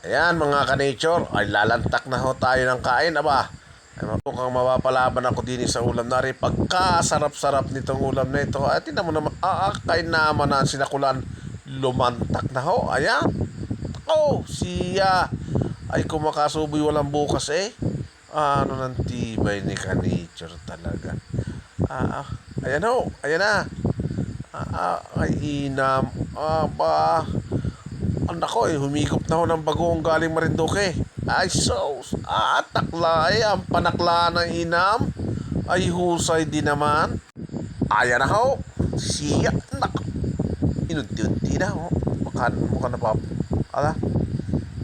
Ayan mga ka-nature, ay lalantak na ho tayo ng kain. Aba, ay mukhang mapapalaban ako din sa ulam na rin. Pagkasarap-sarap nitong ulam na ito. At tinan mo naman, kain naman na sinakulan. Lumantak na ho, ayan. Oh, siya ay kumakasuboy walang bukas eh. Ano ng tibay ni ka-nature talaga. Ayan ho, ayan na. Ay inam. Aba, nako humigop na ho ng bagoong galing Marinduque. Ay sos, takla ang panakla ng inam. Ay husay din naman. Ayan na ho. Siya, nako. Inunti-unti na ho. Mukha na pa.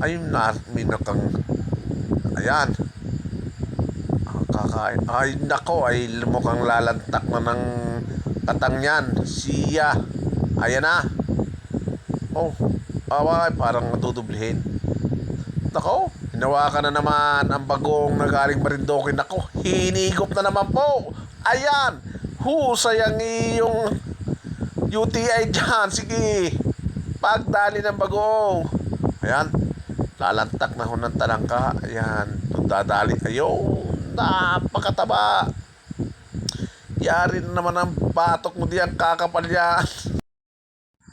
Ayun na, minakang. Ayan. Kakain. Ay nako, ay mukhang lalantak na ng katang yan. Siya. Ayan na. Oh, parang matutublihin. Nako, hinawakan na naman ang bagong na galing Marinduque. Nako, hinigop na naman po. Ayan, husay ang iyong UTI dyan. Sige, pagdali ng bagong. Ayan, lalantak na ho ng talangka. Ayan, dadali. Ayun, napakataba. Yari na naman ang batok mo diyan, kakapal yan.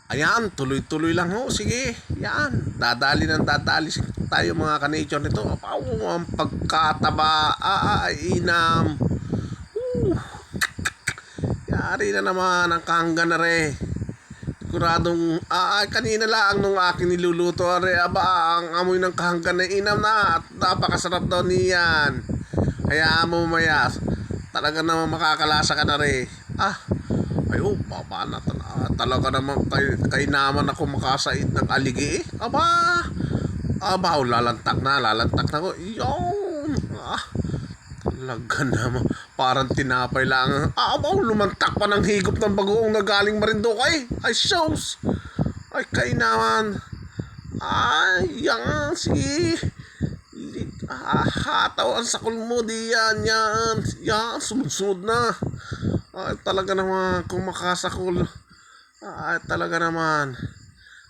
Ayan, tuloy-tuloy lang ho. Sige, yan. Dadali tayo mga ka-nature nito. Ang pagkataba. Inam. Yari na naman ang kahanggan na re. Siguradong, kanina lang nung aking niluluto re. Aba, ang amoy ng kahanggan na inam na. At napakasarap daw niyan. Kaya mamaya, talaga naman makakalasa ka na re. Baba na talaga naman kay naman ako makasait ng aligi. Lalantak na ko. Yun. Talaga naman. Parang tinapay lang. Lumantak pa ng higop ng bagoong na galing Marinduque. Ay, shows. Ay, kay naman. Yan. Sige. Hataw ang sakol mo. Yan. Yan. Sumunod na. Talaga naman kung makasakol. Talaga naman.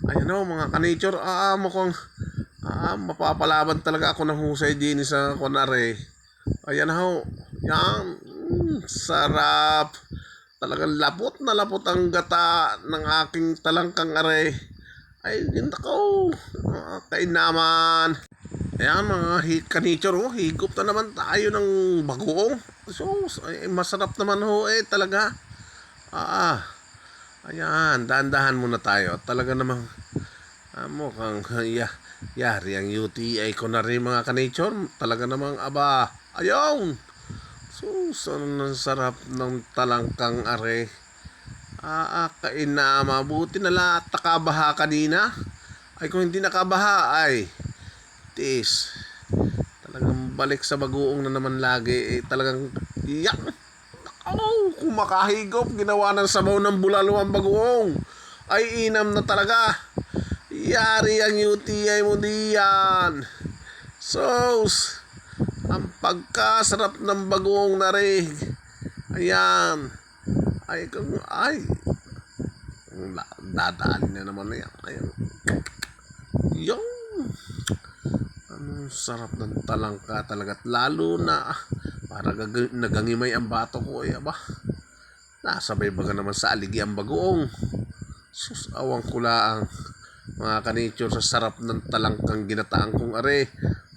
Ayan o mga ka-nature. Mukhang mapapalaban talaga ako ng husay din sa kunare. Ayan ho. Yan. Sarap. Talagang lapot na lapot ang gata ng aking talangkang are. Ay, hindi ko. Kain naman. Ayan mga ka-nature, higop na naman tayo ng bagoong. So, masarap naman ho talaga. Ayan, dahan-dahan muna tayo. Talaga namang mukhang yari ang UTI ko na rin mga ka-nature. Talaga namang ayaw. So, ang sarap ng talangkang are. Kain na, mabuti na lang at nakabaha kanina. Ay kung hindi nakabaha talagang balik sa bagoong na naman lagi. Talagang kung makahigop, ginawa ng sabaw ng bulalo ang bagoong. Ay inam na talaga. Yari ang UTI mo diyan. Sos, ang pagkasarap ng bagoong na rin. Ayan. Dadaan na naman yan. Ayan. Yung sarap ng talangka talaga. At lalo na para nagangimay ang bato ko. Nasabay baga naman sa aligi ang bagoong. Sus, awang kulaang mga ka-nature sa sarap ng talangkang ginataang kong are.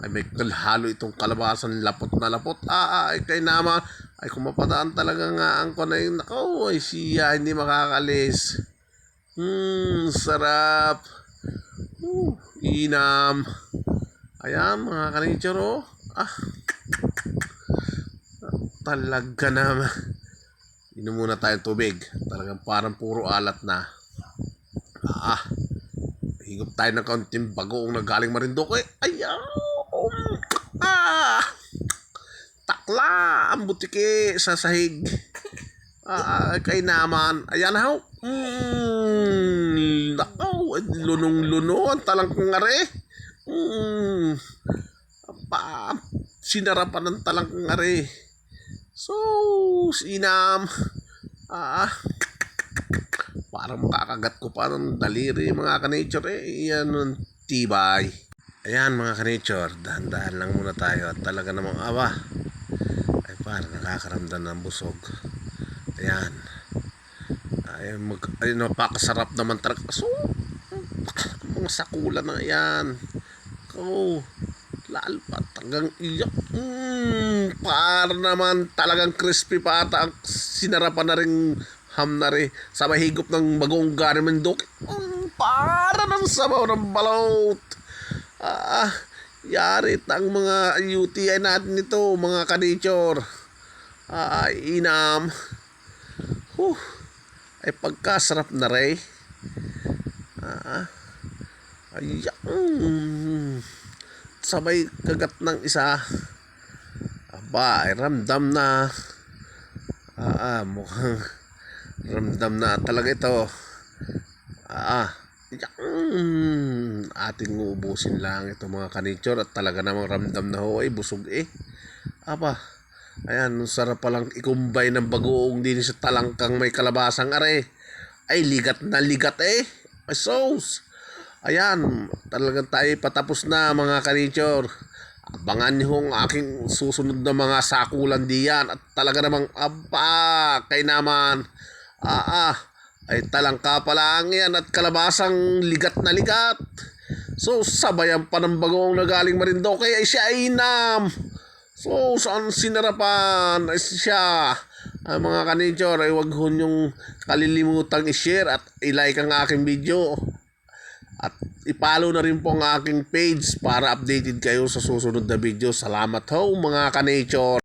Ay may kalhalo itong kalabasan, lapot na lapot. Ay kay naman. Ay kumapadaan talaga nga ang kunay. Nako, ay siya hindi makakalis. Sarap. Inam. Ayan mga ka-nature talaga naman. Inom muna tayong tubig. Talagang parang puro alat na. Higop tayo ng kaunting bagoong na galing Marinduque. Ayaw. Takla ang butiki sa sahig. Kay naman. Ayan ho. Nakaw. Lunong-luno ang talangkang are. Sinarapan ng talangkang are. So, inam. Parang makakagat ko pa ng daliri mga ka-nature. Yan ang tibay. Ayan mga ka-nature, dahan-dahan lang muna tayo at talaga namang ay parang nakakaramdam ng busog. Ayan. Ay napakasarap naman talaga. So, mga sakulan na yan. Oh, lalo pa talagang iyak. Para naman talagang crispy pa ata ang sinarapan na rin ham na rin sa mahigop ng bagong garimendok. Para ng sabaw ng balot. Yarit ang mga UTI natin nito mga ka-nature. Inam. Huh. Ay pagkasarap na rin. Sabay kagat ng isa. Ay ramdam na. Mukhang ramdam na talaga ito. Ating uubusin lang ito mga ka-nature at talaga namang ramdam na ho ay busog ayan, sarap palang ikumbay ng bagoong din sa talangkang may kalabasang are. Ay ligat na ligat ay sauce. Ayan, talagang tayo patapos na mga ka-nature. Abangan niyo ang aking susunod na mga sakulan diyan at talaga namang kay naman ay talangka pa lang yan at kalabasang ligat na ligat. So sabayan pa ng bagoong na galing Marindoque ay siya ay inam. So saan sinarapan ay siya. Mga ka-nature ay wag ho niyong kalilimutang i-share at i-like ang aking video. At i-follow na rin po ang aking page para updated kayo sa susunod na video. Salamat ho mga ka-nature.